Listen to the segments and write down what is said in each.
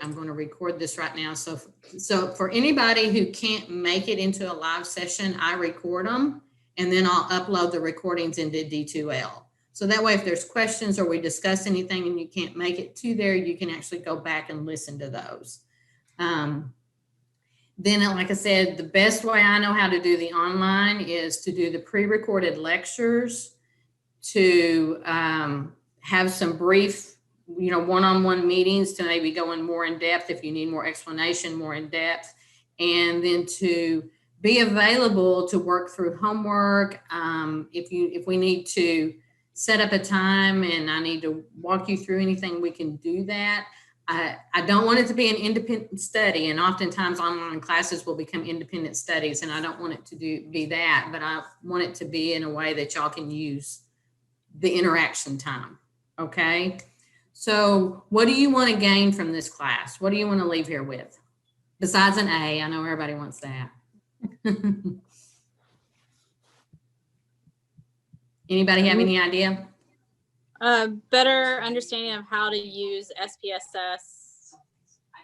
I'm going to record this right now. So for anybody who can't make it into a live session, I record them and then I'll upload the recordings into D2L. So that way, if there's questions or we discuss anything and you can't make it to there, you can actually go back and listen to those. Then, like I said, the best way I know how to do the online is to do the pre-recorded lectures, to have some brief, one-on-one meetings to maybe go in more in depth if you need more explanation, more in depth, and then to be available to work through homework. If we need to set up a time and I need to walk you through anything, we can do that. I don't want it to be an independent study, and oftentimes online classes will become independent studies, and I don't want it to be that, but I want it to be in a way that y'all can use the interaction time. Okay, so what do you want to gain from this class? What do you want to leave here with besides an A? I know everybody wants that. Anybody have any idea? Better understanding of how to use SPSS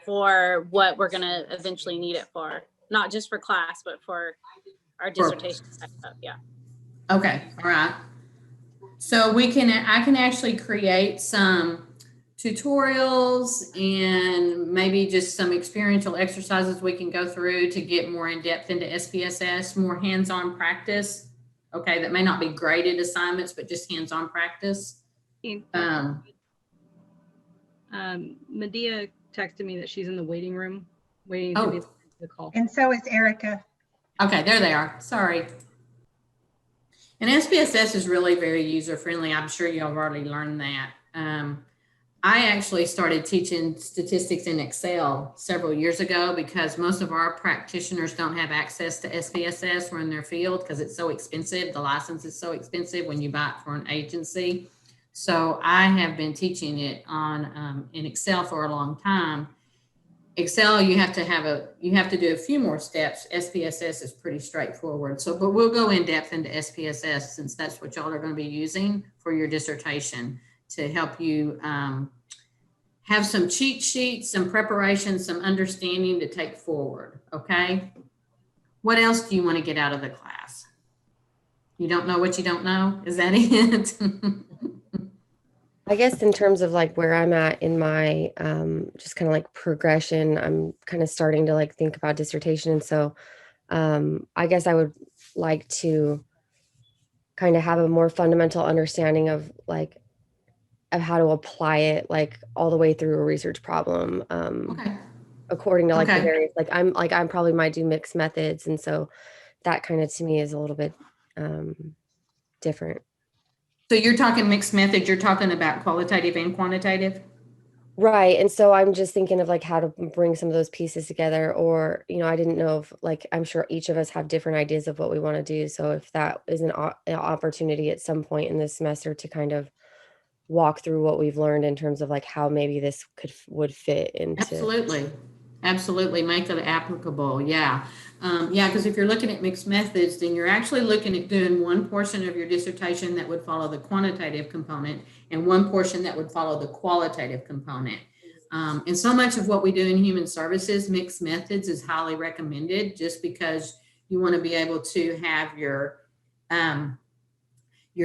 for what we're going to eventually need it for, not just for class, but for our dissertation stuff. Yeah. Okay. All right. So I can actually create some tutorials and maybe just some experiential exercises we can go through to get more in depth into SPSS, more hands-on practice. Okay. That may not be graded assignments, but just hands-on practice. Medea texted me that she's in the waiting room waiting to be the call. And so is Erica. Okay, there they are. Sorry. And SPSS is really very user-friendly. I'm sure y'all have already learned that. I actually started teaching statistics in Excel several years ago because most of our practitioners don't have access to SPSS or in their field because it's so expensive. The license is so expensive when you buy it for an agency. So I have been teaching it on in Excel for a long time. Excel, you have to do a few more steps. SPSS is pretty straightforward. So, but we'll go in depth into SPSS since that's what y'all are going to be using for your dissertation to help you have some cheat sheets, some preparation, some understanding to take forward. Okay. What else do you want to get out of the class? You don't know what you don't know? Is that it? I guess in terms of like where I'm at in my just kind of like progression, I'm kind of starting to like think about dissertation. And so I guess I would like to kind of have a more fundamental understanding of how to apply it like all the way through a research problem. Okay. According to like the various, I'm probably might do mixed methods. And so that kind of to me is a little bit different. So you're talking mixed methods, you're talking about qualitative and quantitative? Right. And so I'm just thinking of like how to bring some of those pieces together, or, I didn't know if I'm sure each of us have different ideas of what we want to do. So if that is an opportunity at some point in this semester to kind of walk through what we've learned in terms of like how maybe this would fit into. Absolutely. Make it applicable. Yeah. Because if you're looking at mixed methods, then you're actually looking at doing one portion of your dissertation that would follow the quantitative component and one portion that would follow the qualitative component. And so much of what we do in human services, mixed methods is highly recommended just because you want to be able to have your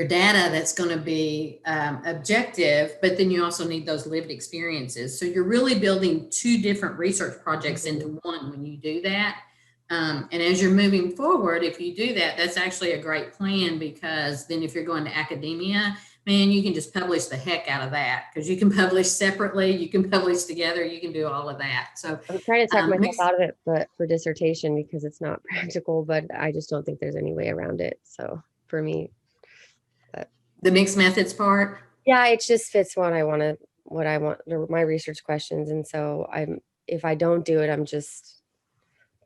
data that's going to be objective, but then you also need those lived experiences. So you're really building two different research projects into one when you do that. And as you're moving forward, if you do that, that's actually a great plan, because then if you're going to academia, man, you can just publish the heck out of that, because you can publish separately, you can publish together, you can do all of that. So I'm trying to talk myself out of it, but for dissertation, because it's not practical, but I just don't think there's any way around it. So for me, the mixed methods part. Yeah, it just fits what I want, my research questions. And so if I don't do it, I'm just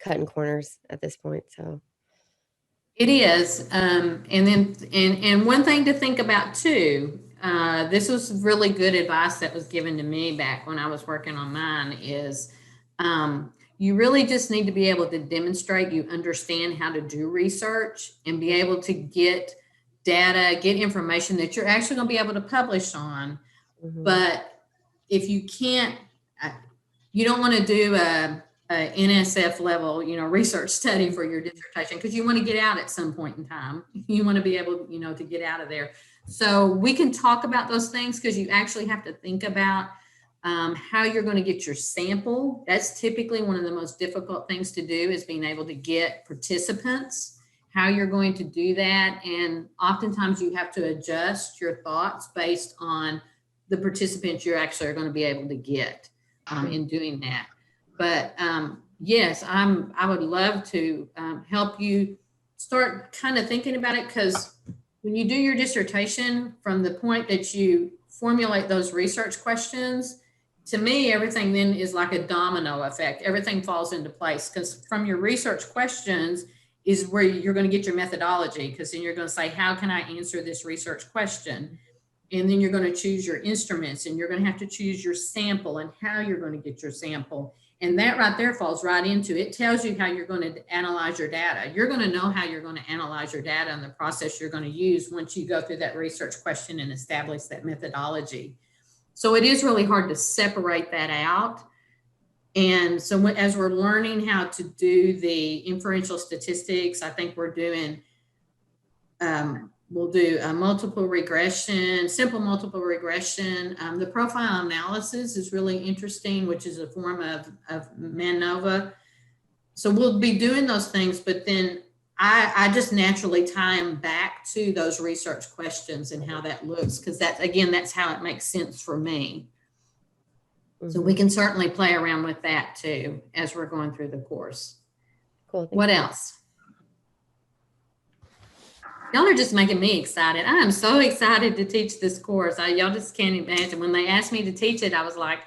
cutting corners at this point. So it is. And one thing to think about too, this was really good advice that was given to me back when I was working on mine, is you really just need to be able to demonstrate you understand how to do research and be able to get data, get information that you're actually going to be able to publish on. Mm-hmm. But if you can't, you don't want to do a NSF level, research study for your dissertation, because you want to get out at some point in time. You want to be able, to get out of there. So we can talk about those things, because you actually have to think about how you're going to get your sample. That's typically one of the most difficult things to do, is being able to get participants, how you're going to do that. And oftentimes you have to adjust your thoughts based on the participants you actually are going to be able to get in doing that. But yes, I would love to help you start kind of thinking about it, because when you do your dissertation, from the point that you formulate those research questions, to me, everything then is like a domino effect. Everything falls into place, because from your research questions is where you're going to get your methodology, because then you're going to say, how can I answer this research question? And then you're going to choose your instruments, and you're going to have to choose your sample and how you're going to get your sample. And that right there falls right into it. Tells you how you're going to analyze your data. You're going to know how you're going to analyze your data and the process you're going to use once you go through that research question and establish that methodology. So it is really hard to separate that out. And so as we're learning how to do the inferential statistics, I think we're doing, we'll do a multiple regression, simple multiple regression. The profile analysis is really interesting, which is a form of MANOVA. So we'll be doing those things, but then I just naturally tie them back to those research questions and how that looks, because that's how it makes sense for me. Mm-hmm. So we can certainly play around with that too as we're going through the course. Cool. What else? Y'all are just making me excited. I am so excited to teach this course. Y'all just can't imagine. When they asked me to teach it, I was like,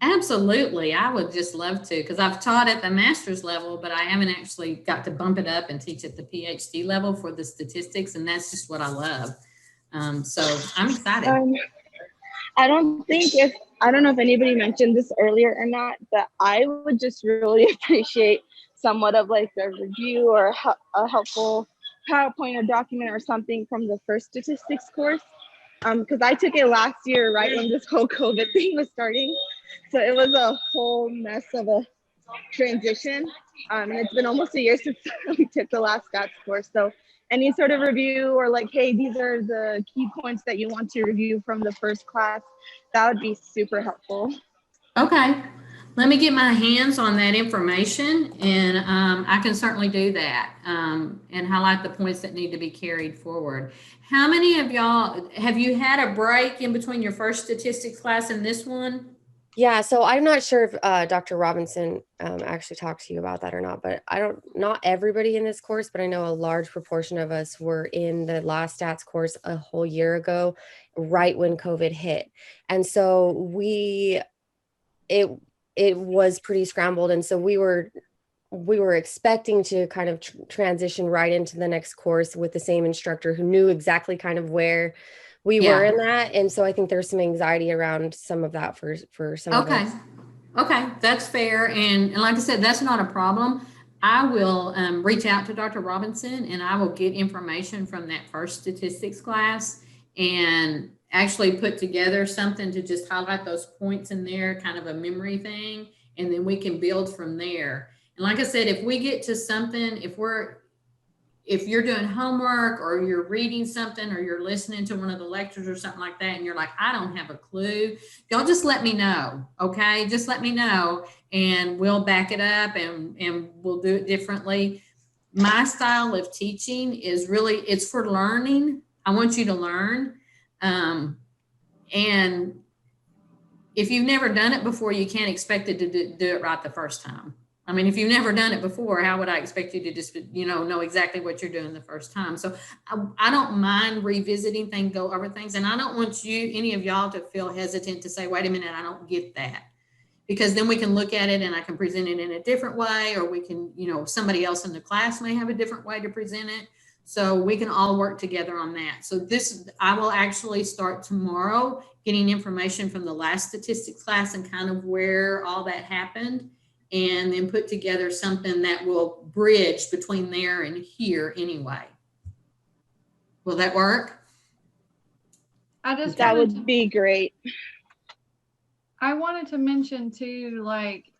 absolutely, I would just love to, because I've taught at the master's level, but I haven't actually got to bump it up and teach at the PhD level for the statistics, and that's just what I love. So I'm excited. I don't know if anybody mentioned this earlier or not, but I would just really appreciate somewhat of like a review or a helpful PowerPoint or document or something from the first statistics course, because I took it last year right when this whole COVID thing was starting. So it was a whole mess of a transition. And it's been almost a year since we took the last stats course. So any sort of review, or like, hey, these are the key points that you want to review from the first class, that would be super helpful. Okay, let me get my hands on that information, and I can certainly do that and highlight the points that need to be carried forward. How many of y'all, have you had a break in between your first statistics class and this one? Yeah, so I'm not sure if Dr. Robinson actually talked to you about that or not, but not everybody in this course, but I know a large proportion of us were in the last stats course a whole year ago, right when COVID hit. And so it was pretty scrambled. And so we were expecting to kind of transition right into the next course with the same instructor who knew exactly kind of where we were in that. And so I think there's some anxiety around some of that for some of us. Okay, that's fair. And like I said, that's not a problem. I will reach out to Dr. Robinson, and I will get information from that first statistics class and actually put together something to just highlight those points in there, kind of a memory thing, and then we can build from there. And like I said, if we get to something, if you're doing homework or you're reading something or you're listening to one of the lectures or something like that, and you're like, I don't have a clue, y'all just let me know. Okay. Just let me know, and we'll back it up and we'll do it differently. My style of teaching is really, it's for learning. I want you to learn. And if you've never done it before, you can't expect it to do it right the first time. I mean, if you've never done it before, how would I expect you to just, know exactly what you're doing the first time? So I don't mind revisiting things, go over things. And I don't want any of y'all to feel hesitant to say, wait a minute, I don't get that. Because then we can look at it and I can present it in a different way, or we can, somebody else in the class may have a different way to present it. So we can all work together on that. So I will actually start tomorrow getting information from the last statistics class and kind of where all that happened, and then put together something that will bridge between there and here anyway. Will that work? That would be great. I wanted to mention too, like,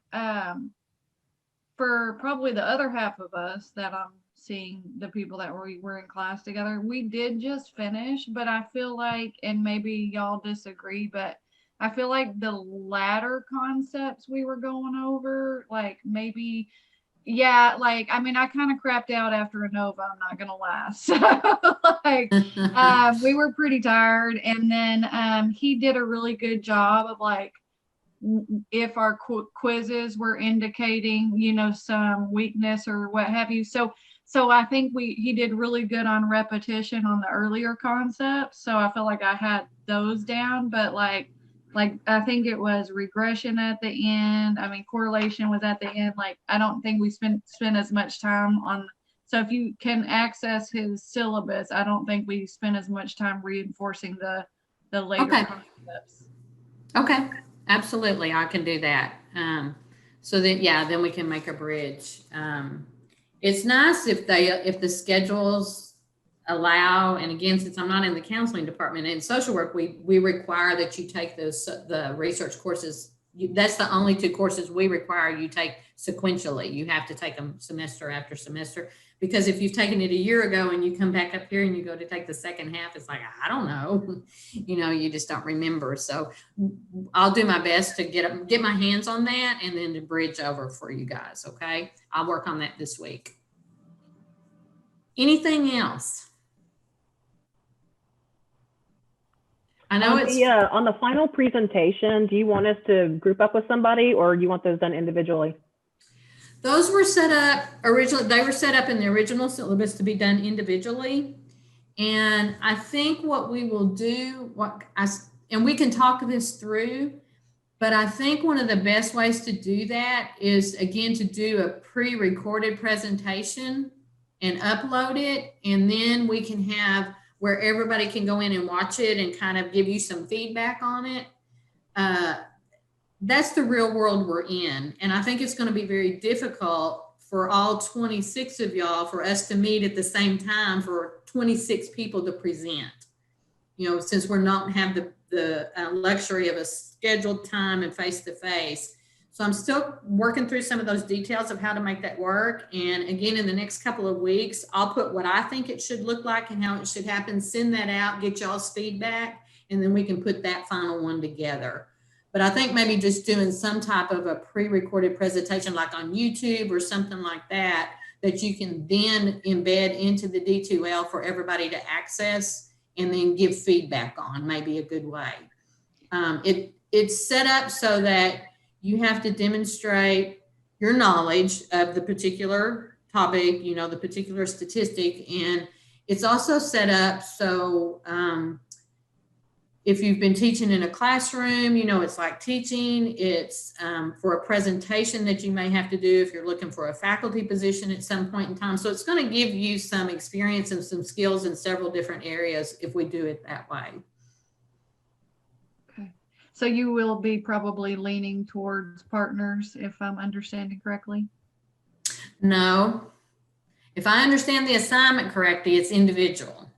for probably the other half of us that I'm seeing, the people that we were in class together, we did just finish, but I feel like, and maybe y'all disagree, but I feel like the latter concepts we were going over, like maybe, yeah, like, I mean, I kind of crapped out after ANOVA, I'm not gonna lie. So like, we were pretty tired. And then he did a really good job of like, if our quizzes were indicating, you know, some weakness or what have you. So I think he did really good on repetition on the earlier concepts. So I feel like I had those down, but like I think it was regression at the end. I mean, correlation was at the end. Like, I don't think we spent as much time on. So if you can access his syllabus, I don't think we spent as much time reinforcing the later concepts. Okay. Absolutely, I can do that. So that, yeah, then we can make a bridge. It's nice if the schedules allow, and again, since I'm not in the counseling department, in social work, we require that you take the research courses. That's the only 2 courses we require you take sequentially. You have to take them semester after semester, because if you've taken it a year ago and you come back up here and you go to take the second half, it's like, I don't know, you know, you just don't remember. So I'll do my best to get my hands on that and then to bridge over for you guys. Okay. I'll work on that this week. Anything else? I know on the final presentation, do you want us to group up with somebody, or you want those done individually? Those were set up originally. They were set up in the original syllabus to be done individually. And I think what we will do, and we can talk this through, but I think one of the best ways to do that is, again, to do a pre-recorded presentation and upload it. And then we can have where everybody can go in and watch it and kind of give you some feedback on it. That's the real world we're in. And I think it's going to be very difficult for all 26 of y'all for us to meet at the same time for 26 people to present, you know, since we're not have the luxury of a scheduled time and face-to-face. So I'm still working through some of those details of how to make that work. And again, in the next couple of weeks, I'll put what I think it should look like and how it should happen, send that out, get y'all's feedback, and then we can put that final one together. But I think maybe just doing some type of a pre-recorded presentation like on YouTube or something like that, that you can then embed into the D2L for everybody to access and then give feedback on, maybe a good way. It's set up so that you have to demonstrate your knowledge of the particular topic, you know, the particular statistic. And it's also set up so if you've been teaching in a classroom, you know, it's like teaching. It's for a presentation that you may have to do if you're looking for a faculty position at some point in time. So it's going to give you some experience and some skills in several different areas if we do it that way. Okay. So you will be probably leaning towards partners, if I'm understanding correctly? No. If I understand the assignment correctly, it's individual.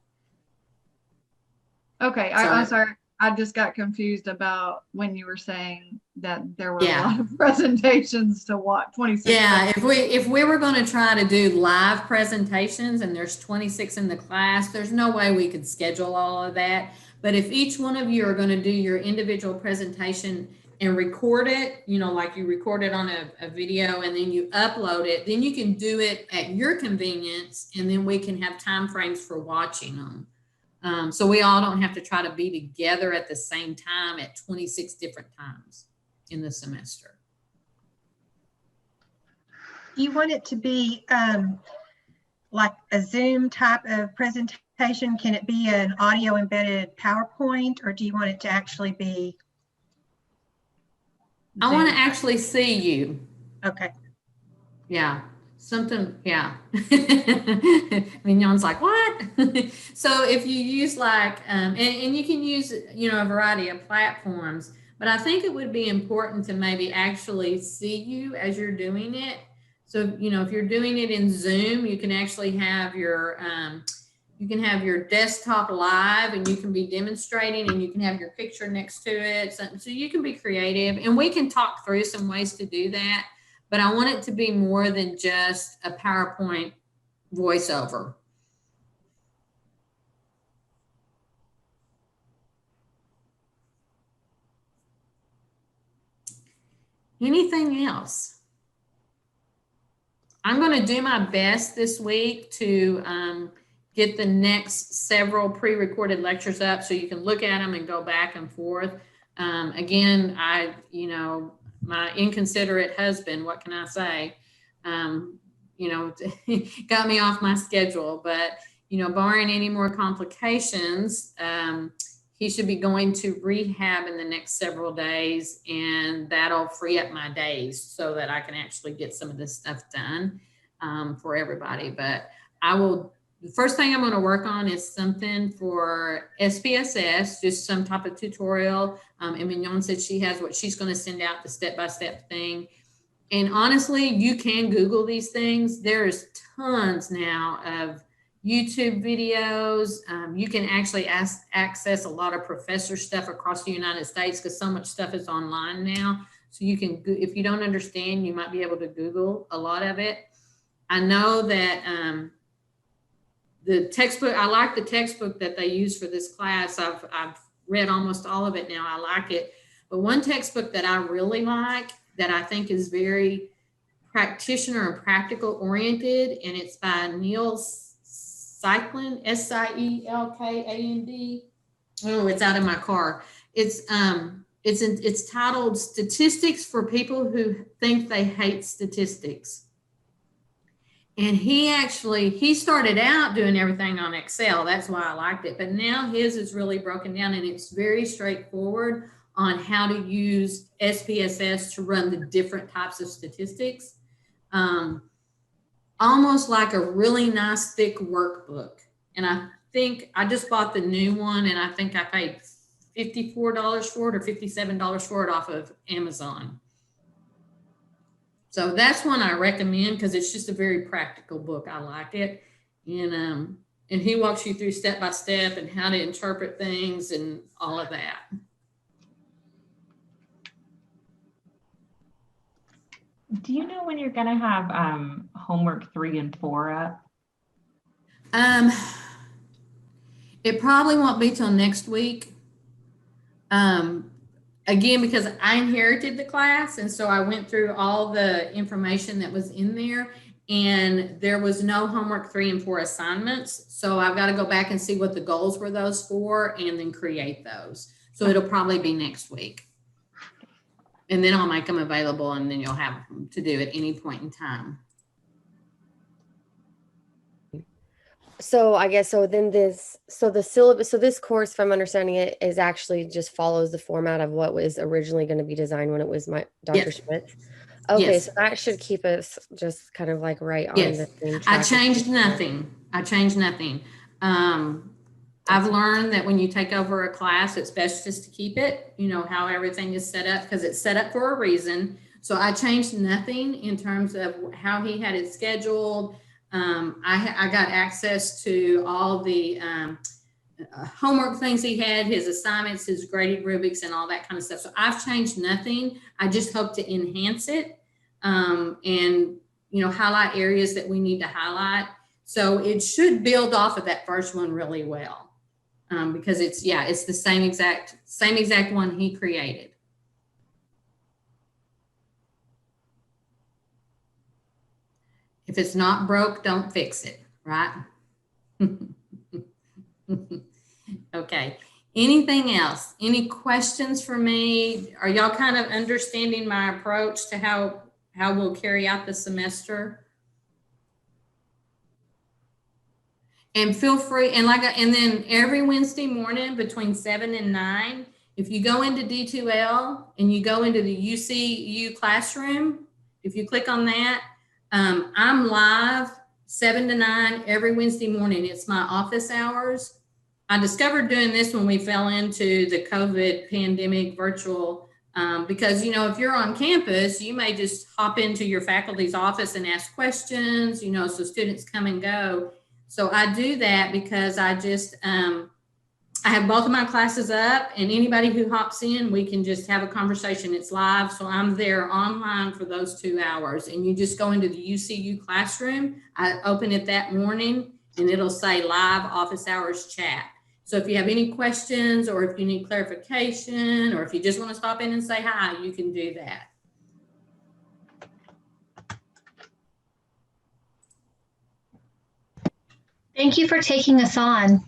Okay, I'm sorry. I just got confused about when you were saying that there were a lot of presentations to watch. 26. Yeah, if we were going to try to do live presentations and there's 26 in the class, there's no way we could schedule all of that. But if each one of you are going to do your individual presentation and record it, you know, like you record it on a video and then you upload it, then you can do it at your convenience, and then we can have time frames for watching them. So we all don't have to try to be together at the same time at 26 different times in the semester. Do you want it to be like a Zoom type of presentation? Can it be an audio embedded PowerPoint, or do you want it to actually be Zoom? I want to actually see you. Okay. Yeah. Something, yeah. Mignon's like, what? So if you use like, and you can use, you know, a variety of platforms, but I think it would be important to maybe actually see you as you're doing it. So, you know, if you're doing it in Zoom, you can actually have your You can have your desktop live and you can be demonstrating and you can have your picture next to it. So you can be creative, and we can talk through some ways to do that. But I want it to be more than just a PowerPoint voiceover. Anything else? I'm going to do my best this week to get the next several pre-recorded lectures up so you can look at them and go back and forth. Again, my inconsiderate husband, what can I say? Got me off my schedule, but, barring any more complications, he should be going to rehab in the next several days, and that'll free up my days so that I can actually get some of this stuff done for everybody. But the first thing I'm going to work on is something for SPSS, just some type of tutorial. And Mignon said she has what she's going to send out, the step-by-step thing. And honestly, you can Google these things. There's tons now of YouTube videos. You can actually access a lot of professor stuff across the United States because so much stuff is online now. So you can, if you don't understand, you might be able to Google a lot of it. I know that the textbook, I like the textbook that they use for this class. I've read almost all of it now. I like it. But one textbook that I really like that I think is very practitioner and practical oriented, and it's by Neil Sielkand, Sielkand. Oh, it's out in my car. It's titled Statistics for People Who Think They Hate Statistics. And he started out doing everything on Excel. That's why I liked it. But now his is really broken down, and it's very straightforward on how to use SPSS to run the different types of statistics. Almost like a really nice thick workbook. And I think I just bought the new one, and I think I paid $54 for it or $57 for it off of Amazon. So that's one I recommend because it's just a very practical book. I like it. And he walks you through step by step and how to interpret things and all of that. Do you know when you're going to have homework 3 and 4 up? It probably won't be till next week. Again, because I inherited the class, and so I went through all the information that was in there, and there was no homework 3 and 4 assignments. So I've got to go back and see what the goals were those for and then create those. So it'll probably be next week. And then I'll make them available, and then you'll have them to do at any point in time. So I guess, so the syllabus, so this course, if I'm understanding it, is actually just follows the format of what was originally going to be designed when it was Dr. Yes. Schmidt. Okay, Yes. So that should keep us just kind of like right on Yes. the same track. I changed nothing. I've learned that when you take over a class, it's best just to keep it, how everything is set up, because it's set up for a reason. So I changed nothing in terms of how he had it scheduled. I got access to all the homework things he had, his assignments, his graded rubrics, and all that kind of stuff. So I've changed nothing. I just hope to enhance it and, highlight areas that we need to highlight. So it should build off of that first one really well because it's the same exact one he created. If it's not broke, don't fix it, right? Okay. Anything else? Any questions for me? Are y'all kind of understanding my approach to how we'll carry out the semester? And feel free, and then every Wednesday morning between 7 and 9, if you go into D2L and you go into the UCU classroom, if you click on that, I'm live 7 to 9 every Wednesday morning. It's my office hours. I discovered doing this when we fell into the COVID pandemic virtual, because, if you're on campus, you may just hop into your faculty's office and ask questions, so students come and go. So I do that because I just, I have both of my classes up, and anybody who hops in, we can just have a conversation. It's live. So I'm there online for those 2 hours, and you just go into the UCU classroom. I open it that morning and it'll say live office hours chat. So if you have any questions, or if you need clarification, or if you just want to stop in and say hi, you can do that. Thank you for taking us on.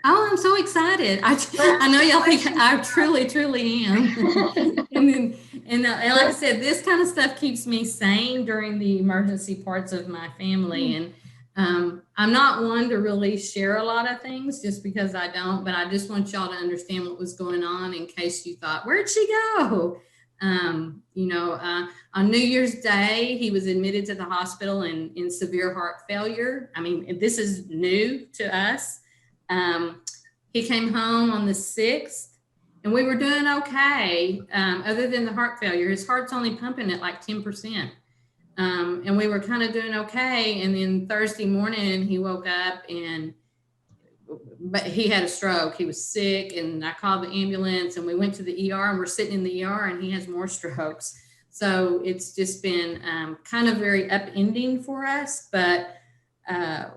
Oh, I'm so excited. I know y'all think I truly am. and like I said, this kind of stuff keeps me sane during the emergency parts of my family. And I'm not one to really share a lot of things just because I don't, but I just want y'all to understand what was going on in case you thought, where'd she go? On New Year's Day, he was admitted to the hospital in severe heart failure. I mean, this is new to us. He came home on the 6th, and we were doing okay. Other than the heart failure, his heart's only pumping at like 10%. And we were kind of doing okay. And then Thursday morning he woke up but he had a stroke. He was sick, and I called the ambulance, and we went to the ER, and we're sitting in the ER, and he has more strokes. So it's just been kind of very upending for us, but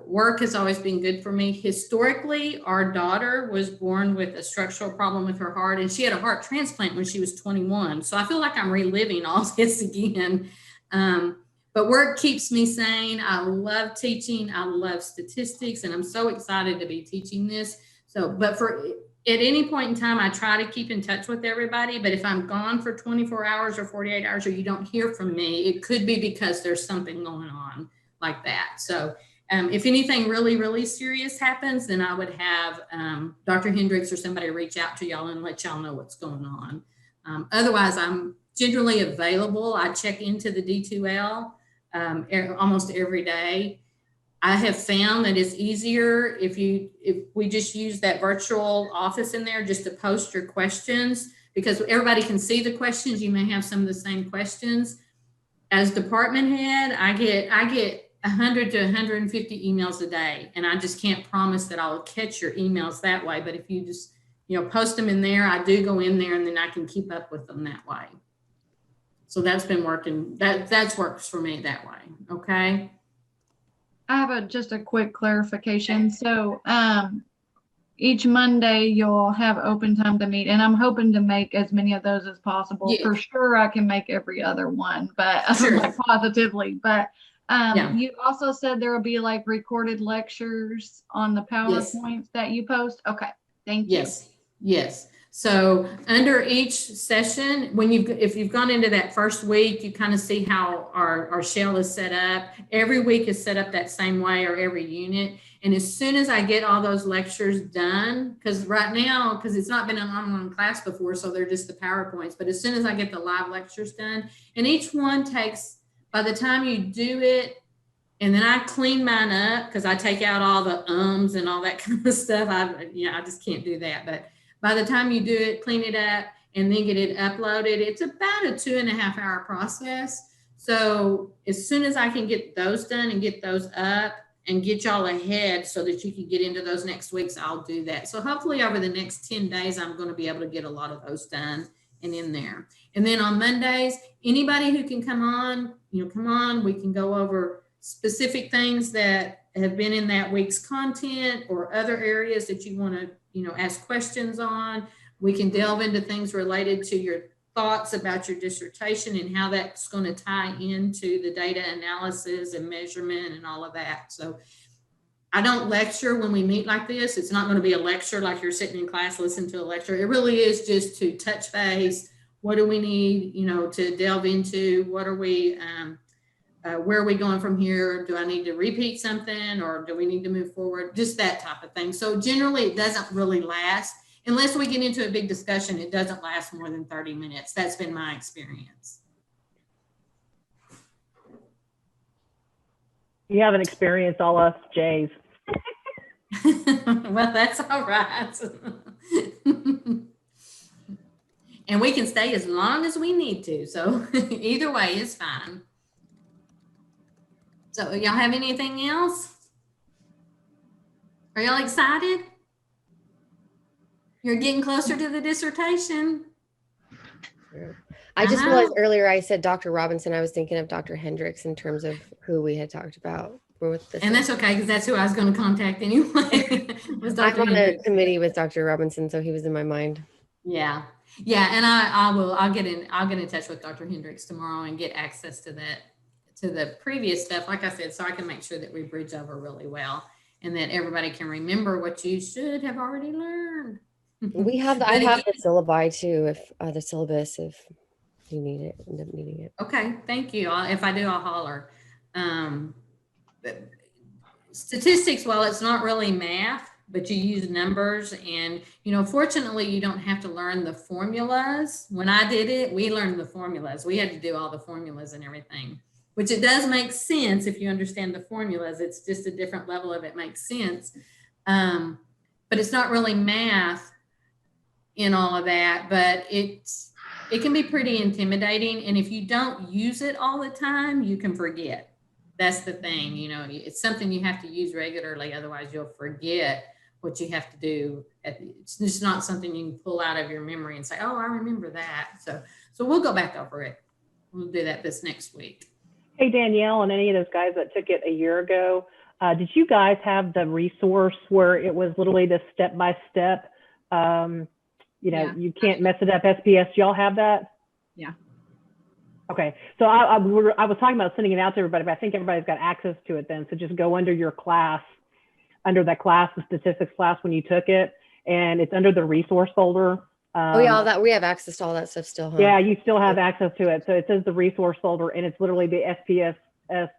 work has always been good for me. Historically, our daughter was born with a structural problem with her heart, and she had a heart transplant when she was 21. So I feel like I'm reliving all this again. But work keeps me sane. I love teaching. I love statistics, and I'm so excited to be teaching this. So, but at any point in time, I try to keep in touch with everybody. But if I'm gone for 24 hours or 48 hours, or you don't hear from me, it could be because there's something going on like that. So if anything really, really serious happens, then I would have Dr. Hendricks or somebody reach out to y'all and let y'all know what's going on. Otherwise, I'm generally available. I check into the D2L almost every day. I have found that it's easier if we just use that virtual office in there just to post your questions, because everybody can see the questions. You may have some of the same questions. As department head, I get 100 to 150 emails a day, and I just can't promise that I'll catch your emails that way. But if you just post them in there, I do go in there, and then I can keep up with them that way. So that's been working. That works for me that way. Okay. I have just a quick clarification. So each Monday you'll have open time to meet, and I'm hoping to make as many of those as possible. Yeah. For sure, I can make every other one, but sure. Like positively. But yeah. You also said there will be like recorded lectures on the PowerPoints that you post. Okay, thank you. Yes. So under each session, if you've gone into that first week, you kind of see how our shell is set up. Every week is set up that same way, or every unit. And as soon as I get all those lectures done, because right now, because it's not been an online class before, so they're just the PowerPoints, but as soon as I get the live lectures done, and each one takes, by the time you do it, and then I clean mine up, because I take out all the ums and all that kind of stuff. I just can't do that. But by the time you do it, clean it up, and then get it uploaded, it's about a 2.5 hour process. So as soon as I can get those done and get those up and get y'all ahead so that you can get into those next weeks, I'll do that. So hopefully over the next 10 days, I'm going to be able to get a lot of those done and in there. And then on Mondays, anybody who can come on, come on, we can go over specific things that have been in that week's content, or other areas that you want to ask questions on. We can delve into things related to your thoughts about your dissertation and how that's going to tie into the data analysis and measurement and all of that. So I don't lecture when we meet like this. It's not going to be a lecture like you're sitting in class listening to a lecture. It really is just to touch base. What do we need, to delve into? What are we, where are we going from here? Do I need to repeat something, or do we need to move forward? Just that type of thing. So generally it doesn't really last, unless we get into a big discussion, it doesn't last more than 30 minutes. That's been my experience. You haven't experienced all us Jays. Well, that's all right. And we can stay as long as we need to. So either way is fine. So y'all have anything else? Are y'all excited? You're getting closer to the dissertation. I just realized earlier I said Dr. Robinson. I was thinking of Dr. Hendricks in terms of who we had talked about. And that's okay, because that's who I was going to contact anyway. Was Dr. I'm on a Hendricks. committee with Dr. Robinson, so he was in my mind. Yeah. Yeah. And I'll get in touch with Dr. Hendricks tomorrow and get access to the previous stuff, like I said, so I can make sure that we bridge over really well and that everybody can remember what you should have already learned. We have, I have the syllabi too, if the syllabus, if you need it, end up needing it. Okay. Thank you. If I do, I'll holler. Statistics, well, it's not really math, but you use numbers, and fortunately you don't have to learn the formulas. When I did it, we learned the formulas. We had to do all the formulas and everything, which it does make sense if you understand the formulas. It's just a different level of it makes sense. But it's not really math in all of that, but it can be pretty intimidating, and if you don't use it all the time, you can forget. That's the thing, it's something you have to use regularly, otherwise you'll forget what you have to do. It's just not something you can pull out of your memory and say, oh, I remember that. So we'll go back over it. We'll do that this next week. Hey, Danielle, and any of those guys that took it a year ago, did you guys have the resource where it was literally the step-by-step, you can't mess it up SPS? Y'all have that? Yeah. Okay, so I was talking about sending it out to everybody, but I think everybody's got access to it then. So just go under your class, under that class, the statistics class when you took it, and it's under the resource folder. Oh yeah, all that, we have access to all that stuff still, huh? Yeah, you still have access to it. So it says the resource folder, and it's literally the SPSS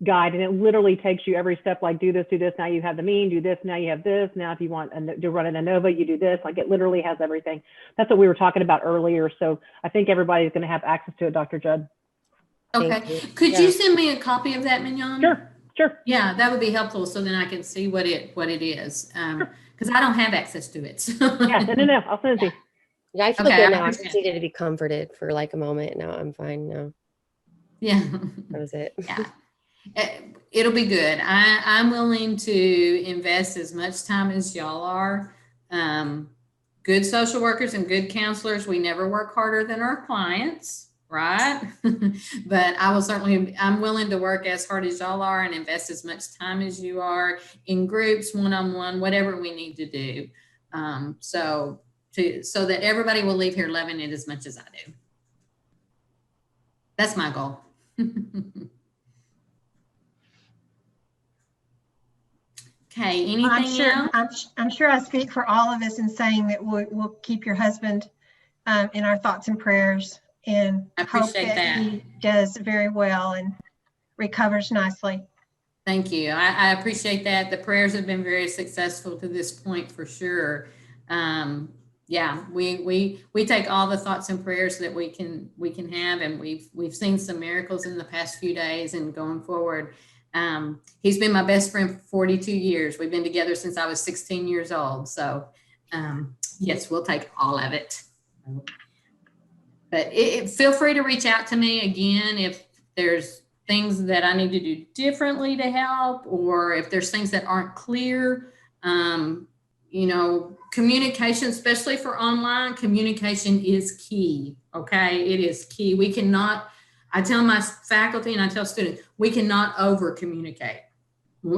guide, and it literally takes you every step, like do this, now you have the mean, do this, now you have this, now if you want to run an ANOVA, you do this. Like it literally has everything. That's what we were talking about earlier. So I think everybody's going to have access to it, Dr. Judd. Okay, could you send me a copy of that, Mignon? Sure. Yeah, that would be helpful, so then I can see what it is, because I don't have access to it. So. Yeah, no, I'll send it to you. Yeah, I feel good now. I just needed to be comforted for like a moment. Now I'm fine now. Yeah. That was it. Yeah. It'll be good. I'm willing to invest as much time as y'all are. Good social workers and good counselors, we never work harder than our clients, right? But I'm willing to work as hard as y'all are and invest as much time as you are in groups, one-on-one, whatever we need to do. So that everybody will leave here loving it as much as I do. That's my goal. Okay, anything else? I'm sure I speak for all of us in saying that we'll keep your husband in our thoughts and prayers, and I appreciate that. He does very well and recovers nicely. Thank you. I appreciate that. The prayers have been very successful to this point for sure. Yeah, we take all the thoughts and prayers that we can have, and we've seen some miracles in the past few days and going forward. He's been my best friend for 42 years. We've been together since I was 16 years old. So yes, we'll take all of it. But feel free to reach out to me again if there's things that I need to do differently to help, or if there's things that aren't clear. Communication, especially for online, communication is key. Okay, it is key. We cannot, I tell my faculty and I tell students, we cannot over communicate,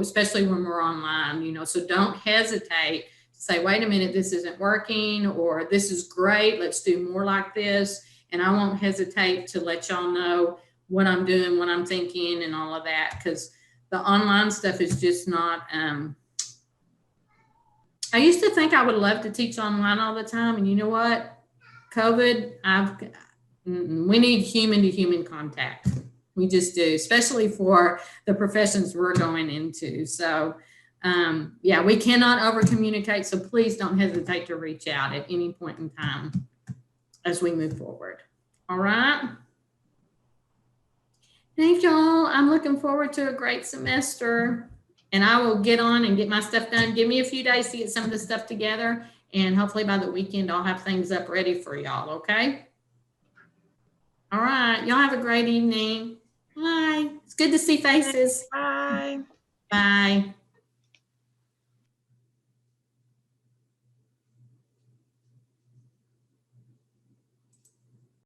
especially when we're online, so don't hesitate to say, wait a minute, this isn't working, or this is great, let's do more like this. And I won't hesitate to let y'all know what I'm doing, what I'm thinking, and all of that, because the online stuff is just not, I used to think I would love to teach online all the time. And you know what? COVID, we need human to human contact. We just do, especially for the professions we're going into. So yeah, we cannot over communicate. So please don't hesitate to reach out at any point in time as we move forward. All right. Thank y'all. I'm looking forward to a great semester. And I will get on and get my stuff done. Give me a few days to get some of the stuff together. And hopefully by the weekend, I'll have things up ready for y'all, okay? All right. Y'all have a great evening. Bye. It's good to see faces. Bye. Bye.